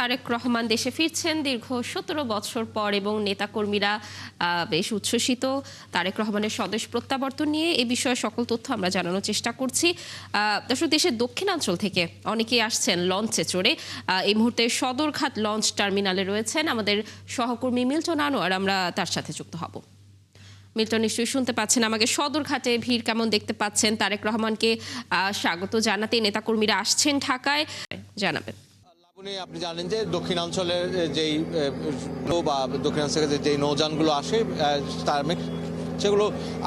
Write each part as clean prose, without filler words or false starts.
তারেক রহমান দেশে ফিরছেন দীর্ঘ ১৭ বছর পর এবং নেতাকর্মীরা বেশ উচ্ছ্বসিত। তারেক রহমানের স্বদেশ প্রত্যাবর্তন নিয়ে এই বিষয়ে সকল তথ্য আমরা জানানোর চেষ্টা করছি। দর্শক, দেশের দক্ষিণাঞ্চল থেকে অনেকেই আসছেন লঞ্চে চড়ে। এই মুহূর্তে সদরঘাট লঞ্চ টার্মিনালে রয়েছেন আমাদের সহকর্মী মিল্টন আনোয়ার, আমরা তার সাথে যুক্ত হব। মিল্টন, নিশ্চয়ই শুনতে পাচ্ছেন আমাকে। সদরঘাটে ভিড় কেমন দেখতে পাচ্ছেন? তারেক রহমানকে স্বাগত জানাতে নেতাকর্মীরা আসছেন ঢাকায়, জানাবেন। আপনি জানেন যে দক্ষিণাঞ্চলের যেই বা দক্ষিণাঞ্চলের যেই নৌযানগুলো আসে সেগুলো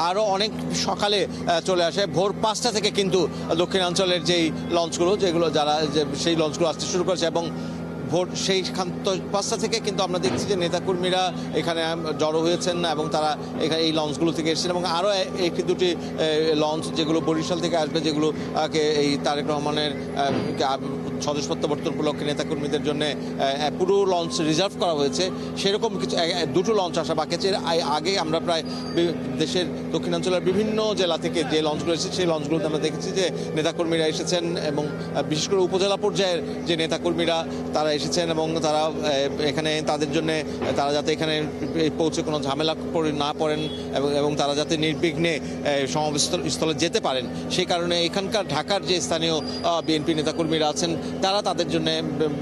আরও অনেক সকালে চলে আসে। ভোর ৫টা থেকে কিন্তু দক্ষিণাঞ্চলের যেই লঞ্চগুলো যারা সেই লঞ্চগুলো আসতে শুরু করেছে এবং ভোর সেই ৫টা থেকে কিন্তু আমরা দেখছি যে নেতাকর্মীরা এখানে জড়ো হয়েছেন এবং তারা এখানে এই লঞ্চগুলো থেকে এসেছেন এবং আরও একটি দুটি লঞ্চ যেগুলো বরিশাল থেকে আসবে, যেগুলোকে এই তারেক রহমানের স্বদেশ প্রত্যাবর্তন উপলক্ষে নেতাকর্মীদের জন্য পুরো লঞ্চ রিজার্ভ করা হয়েছে। সেরকম কিছু দুটো লঞ্চ আসা বাকি আছে। আগে আমরা প্রায় দেশের দক্ষিণাঞ্চলের বিভিন্ন জেলা থেকে যে লঞ্চগুলো এসেছে সেই লঞ্চগুলোতে আমরা দেখেছি যে নেতাকর্মীরা এসেছেন এবং বিশেষ করে উপজেলা পর্যায়ের যে নেতাকর্মীরা তারা এসেছেন এবং তারা এখানে তাদের জন্য তারা যাতে এখানে পৌঁছে কোনো ঝামেলা না পড়েন এবং তারা যাতে নির্বিঘ্নে সমাবেশ স্থলে যেতে পারেন, সেই কারণে এখানকার ঢাকার যে স্থানীয় বিএনপি নেতাকর্মীরা আছেন তারা তাদের জন্য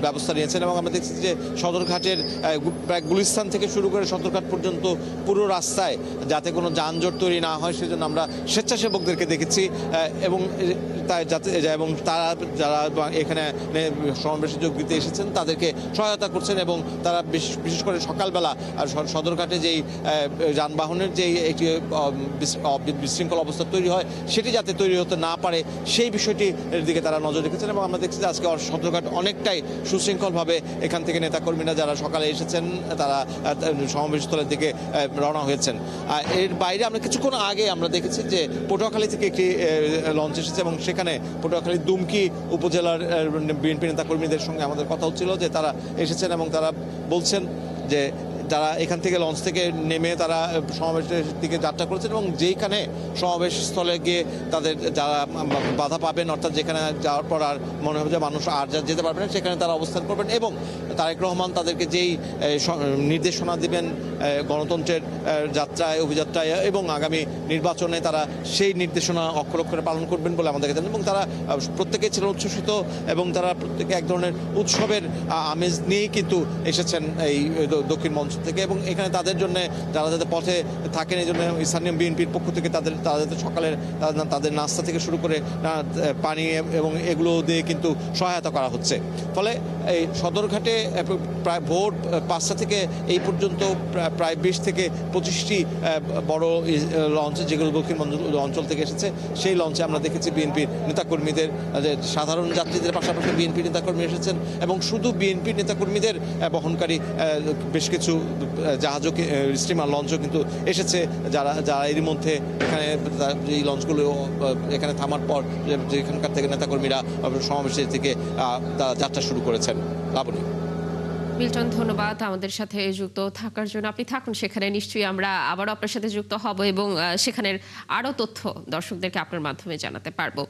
ব্যবস্থা নিয়েছেন। এবং আমরা দেখছি যে সদরঘাটের প্রায় গুলিস্তান থেকে শুরু করে সদরঘাট পর্যন্ত পুরো রাস্তায় যাতে কোনো যানজট তৈরি না হয় সেজন্য আমরা স্বেচ্ছাসেবকদেরকে দেখেছি এবং তারা যারা এখানে সমাবেশে যোগ দিতে এসেছেন তাদেরকে সহায়তা করছেন এবং তারা বিশেষ করে সকালবেলা সদরঘাটে যেই যানবাহনের যেই একটি বিশৃঙ্খল অবস্থা তৈরি হয় সেটি যাতে তৈরি হতে না পারে সেই বিষয়টির দিকে তারা নজর রেখেছেন। এবং আমরা দেখছি যে আজকে সদরঘাট অনেকটাই সুশৃঙ্খলভাবে এখান থেকে নেতাকর্মীরা যারা সকালে এসেছেন তারা সমাবেশস্থলের দিকে রওনা হয়েছেন। এর বাইরে আমরা কিছুক্ষণ আগে আমরা দেখেছি যে পটুয়াখালী থেকে একটি লঞ্চ এসেছে এবং সেখানে পটুয়াখালী দুমকি উপজেলার বিএনপি নেতাকর্মীদের সঙ্গে আমাদের কথা হচ্ছিল যে তারা এসেছেন এবং তারা বলছেন যে যারা এখান থেকে লঞ্চ থেকে নেমে তারা সমাবেশের দিকে যাত্রা করেছেন এবং যেইখানে সমাবেশ স্থলে গিয়ে তাদের যারা বাধা পাবেন, অর্থাৎ যেখানে যাওয়ার পর আর মনে হবে যে মানুষ আর যেতে পারবে না, সেখানে তারা অবস্থান করবেন এবং তারেক রহমান তাদেরকে যেই নির্দেশনা দিবেন গণতন্ত্রের যাত্রায় অভিযাত্রায় এবং আগামী নির্বাচনে তারা সেই নির্দেশনা অক্ষরে অক্ষরে পালন করবেন বলে আমাদেরকে জানেন। এবং তারা প্রত্যেকেই ছিলেন উচ্ছ্বসিত এবং তারা প্রত্যেকে এক ধরনের উৎসবের আমেজ নিয়েই কিন্তু এসেছেন এই দক্ষিণ মঞ্চ থেকে। এবং এখানে তাদের জন্য যারা যাতে পথে থাকেন এই জন্য স্থানীয় বিএনপির পক্ষ থেকে তারা যাতে সকালের তাদের নাস্তা থেকে শুরু করে পানি এবং এগুলো দিয়ে কিন্তু সহায়তা করা হচ্ছে। ফলে এই সদরঘাটে প্রায় ভোর ৫টা থেকে এই পর্যন্ত প্রায় ২০ থেকে ২৫টি বড় লঞ্চ যেগুলো দক্ষিণ অঞ্চল থেকে এসেছে সেই লঞ্চে আমরা দেখেছি বিএনপির নেতাকর্মীদের, সাধারণ যাত্রীদের পাশাপাশি বিএনপি নেতাকর্মী এসেছেন এবং শুধু বিএনপি নেতাকর্মীদের বহনকারী বেশ কিছু জাহাজও স্টিমার লঞ্চও কিন্তু এসেছে যারা এর মধ্যে এখানে এই লঞ্চগুলো এখানে থামার পর যেখানকার থেকে নেতাকর্মীরা সমাবেশের থেকে তারা যাত্রা শুরু করেছেন। লাবণী। মিল্টন, ধন্যবাদ আমাদের সাথে যুক্ত থাকার জন্য। আপনি থাকুন সেখানে, নিশ্চয়ই আমরা আবারও আপনার সাথে যুক্ত হব এবং সেখানের আরও তথ্য দর্শকদেরকে আপনার মাধ্যমে জানাতে পারবো।